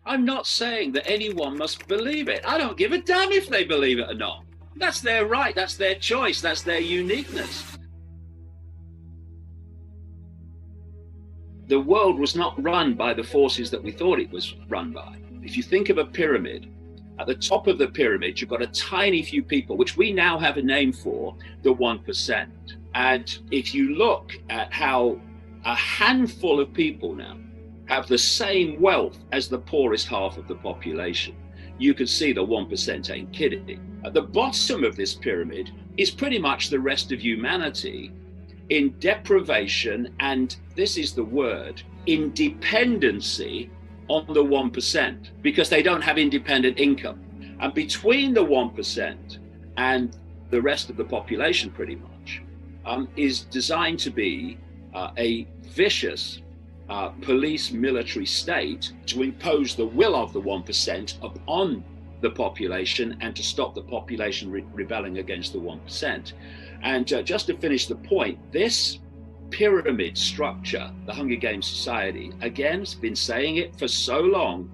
I'm not saying that anyone must believe it. I don't give a damn if they believe it or not. That's their right, that's their choice, that's their uniqueness. The world was not run by the forces that we thought it was run by. If you think of a pyramid, at the top of the pyramid, you've got a tiny few people, which we now have a name for, the 1%. And if you look at how a handful of people now have the same wealth as the poorest half of the population, you can see the 1% ain't kidding. At the bottom of this pyramid is pretty much the rest of humanity in deprivation, and this is the word, independency on the 1%, because they don't have independent income. And between the 1% and the rest of the population, pretty much, is designed to be a vicious police military state to impose the will of the 1% upon the population and to stop the population rebelling against the 1%. And just to finish the point, this pyramid structure, the Hunger Games Society, again, has been saying it for so long,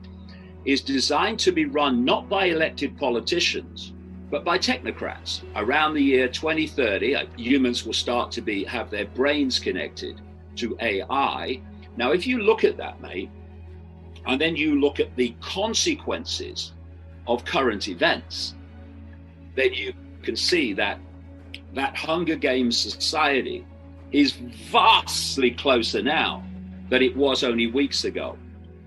is designed to be run not by elected politicians, but by technocrats. Around the year 2030, humans will start to have their brains connected to AI. Now, if you look at that, mate, and then you look at the consequences of current events, then you can see that Hunger Games society is vastly closer now than it was only weeks ago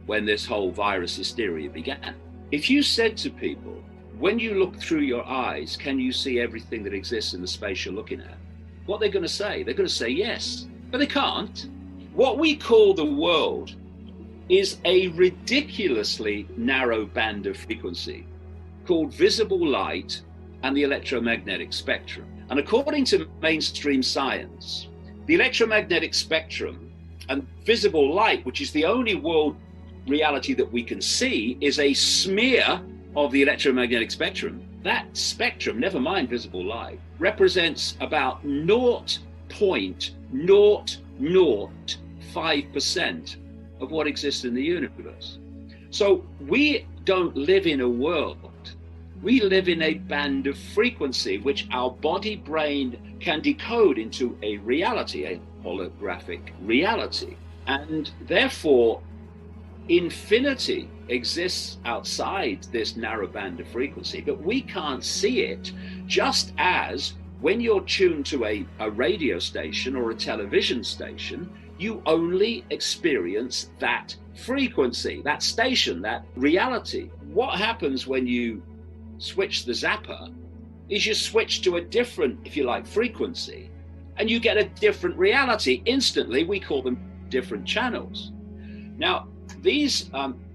when this whole virus hysteria began. If you said to people, when you look through your eyes, can you see everything that exists in the space you're looking at? What they're going to say? They're going to say yes, but they can't. What we call the world is a ridiculously narrow band of frequency called visible light and the electromagnetic spectrum. And according to mainstream science, the electromagnetic spectrum and visible light, which is the only world reality that we can see, is a smear of the electromagnetic spectrum. That spectrum, never mind visible light, represents about 0.005% of what exists in the universe. So we don't live in a world. We live in a band of frequency which our body brain can decode into a reality, a holographic reality. And therefore, infinity exists outside this narrow band of frequency, but we can't see it, just as when you're tuned to a radio station or a television station, you only experience that frequency, that station, that reality. What happens when you switch the zapper is you switch to a different, if you like, frequency, and you get a different reality instantly. We call them different channels. Now, these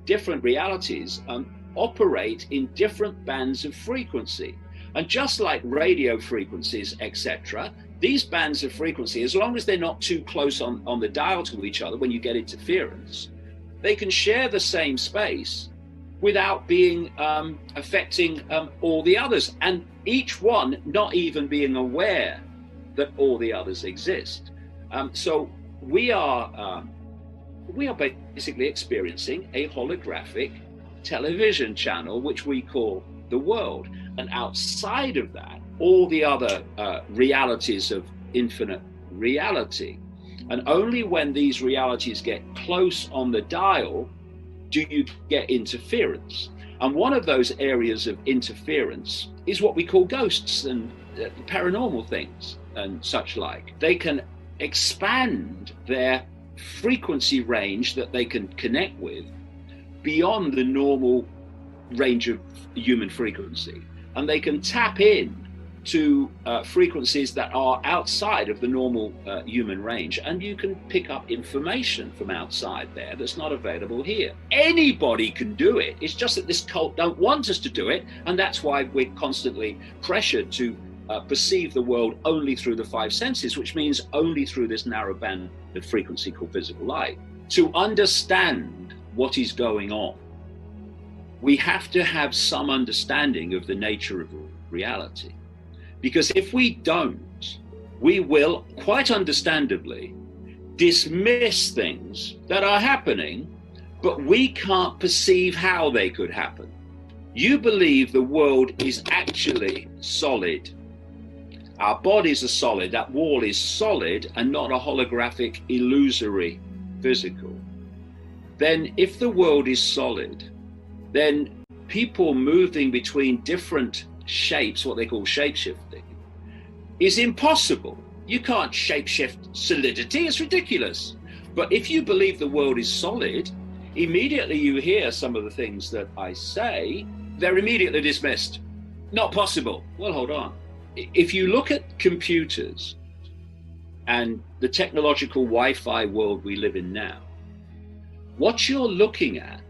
different realities operate in different bands of frequency. And just like radio frequencies, etc., these bands of frequency, as long as they're not too close on the dial to each other when you get interference, they can share the same space without being affecting all the others, and each one not even being aware that all the others exist. So we are basically experiencing a holographic television channel, which we call the world. And outside of that, all the other realities of infinite reality. And only when these realities get close on the dial do you get interference. And one of those areas of interference is what we call ghosts and paranormal things and such like. They can expand their frequency range that they can connect with beyond the normal range of human frequency. And they can tap in to frequencies that are outside of the normal human range, and you can pick up information from outside there that's not available here. Anybody can do it. It's just that this cult don't want us to do it, and that's why we're constantly pressured to perceive the world only through the five senses, which means only through this narrow band of frequency called visible light. To understand what is going on, we have to have some understanding of the nature of reality. Because if we don't, we will, quite understandably, dismiss things that are happening but we can't perceive how they could happen. You believe the world is actually solid. Our bodies are solid. That wall is solid and not a holographic, illusory, physical. Then if the world is solid, then people moving between different shapes, what they call shape-shifting, is impossible. You can't shape-shift solidity. It's ridiculous. But if you believe the world is solid, immediately you hear some of the things that I say, they're immediately dismissed. Not possible. Well, hold on. If you look at computers and the technological Wi-Fi world we live in now, what you're looking at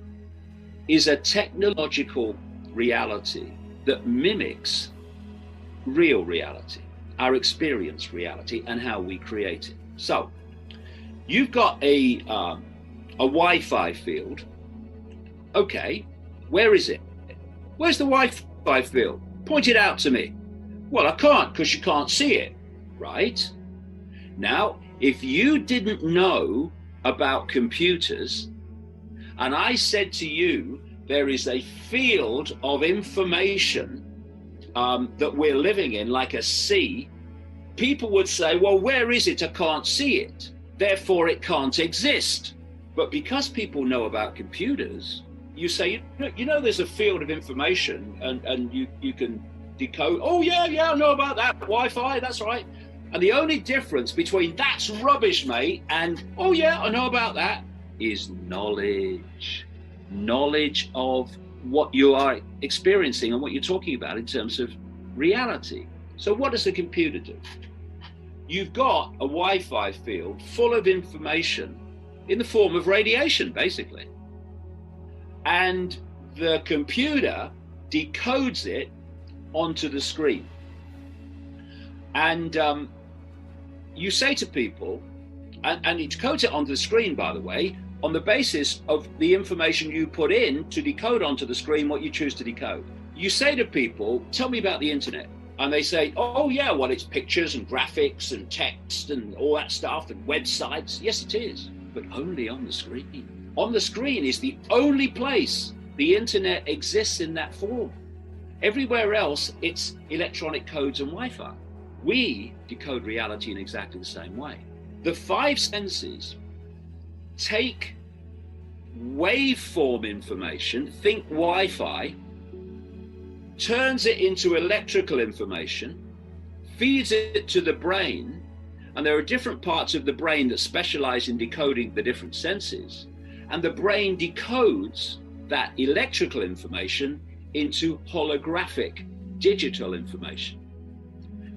is a technological reality that mimics real reality, our experience reality, and how we create it. So you've got a Wi-Fi field. Okay, where is it? Where's the Wi-Fi field? Point it out to me. Well, I can't because you can't see it, right? Now, if you didn't know about computers, and I said to you, there is a field of information that we're living in, like a sea, people would say, well, where is it? I can't see it. Therefore, it can't exist. But because people know about computers, you say, you know, there's a field of information and you can decode. Oh, yeah, I know about that. Wi-Fi, that's right. And the only difference between that's rubbish, mate, and oh, yeah, I know about that is knowledge. Knowledge of what you are experiencing and what you're talking about in terms of reality. So what does a computer do? You've got a Wi-Fi field full of information in the form of radiation, basically. And the computer decodes it onto the screen. And you say to people, and it decodes it onto the screen, by the way, on the basis of the information you put in to decode onto the screen what you choose to decode. You say to people, tell me about the internet. And they say, oh yeah, well, it's pictures and graphics and text and all that stuff and websites. Yes, it is, but only on the screen. On the screen is the only place the internet exists in that form. Everywhere else, it's electronic codes and Wi-Fi. We decode reality in exactly the same way. The five senses take waveform information, think Wi-Fi, turns it into electrical information, feeds it to the brain, and there are different parts of the brain that specialize in decoding the different senses, and the brain decodes that electrical information into holographic digital information.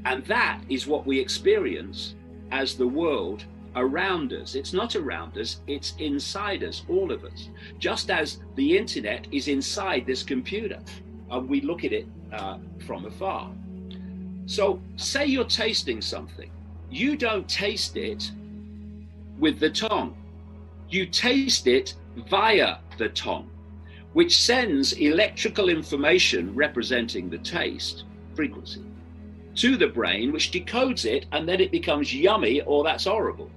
And that is what we experience as the world around us. It's not around us, it's inside us, all of us. Just as the internet is inside this computer, and we look at it from afar. So say you're tasting something. You don't taste it with the tongue. You taste it via the tongue, which sends electrical information representing the taste frequency to the brain, which decodes it, and then it becomes yummy or that's horrible.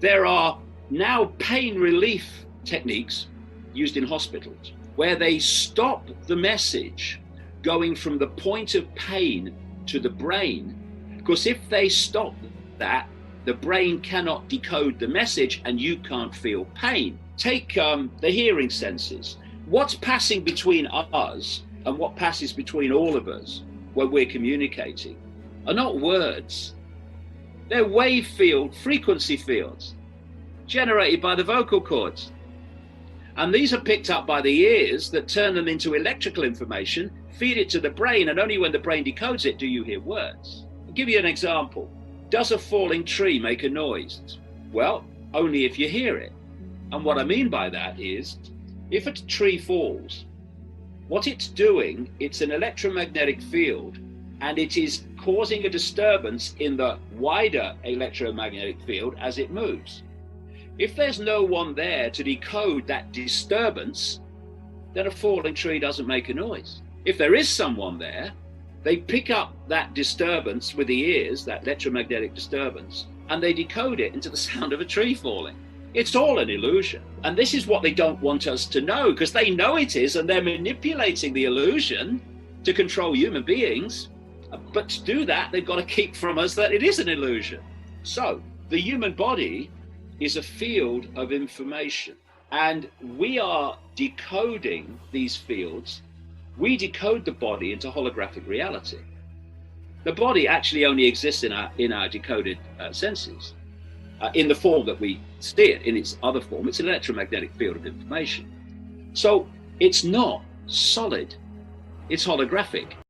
There are now pain relief techniques used in hospitals where they stop the message going from the point of pain to the brain, because if they stop that, the brain cannot decode the message and you can't feel pain. Take the hearing senses. What's passing between us and what passes between all of us when we're communicating are not words. They're wave field, frequency fields generated by the vocal cords. And these are picked up by the ears that turn them into electrical information, feed it to the brain, and only when the brain decodes it do you hear words. I'll give you an example. Does a falling tree make a noise? Well, only if you hear it. And what I mean by that is, if a tree falls, what it's doing, it's an electromagnetic field, and it is causing a disturbance in the wider electromagnetic field as it moves. If there's no one there to decode that disturbance, then a falling tree doesn't make a noise. If there is someone there, they pick up that disturbance with the ears, that electromagnetic disturbance, and they decode it into the sound of a tree falling. It's all an illusion. And this is what they don't want us to know, because they know it is, and they're manipulating the illusion to control human beings. But to do that, they've got to keep from us that it is an illusion. So the human body is a field of information, and we are decoding these fields. We decode the body into holographic reality. The body actually only exists in our decoded senses, in the form that we see it. In its other form, it's an electromagnetic field of information. So it's not solid, it's holographic.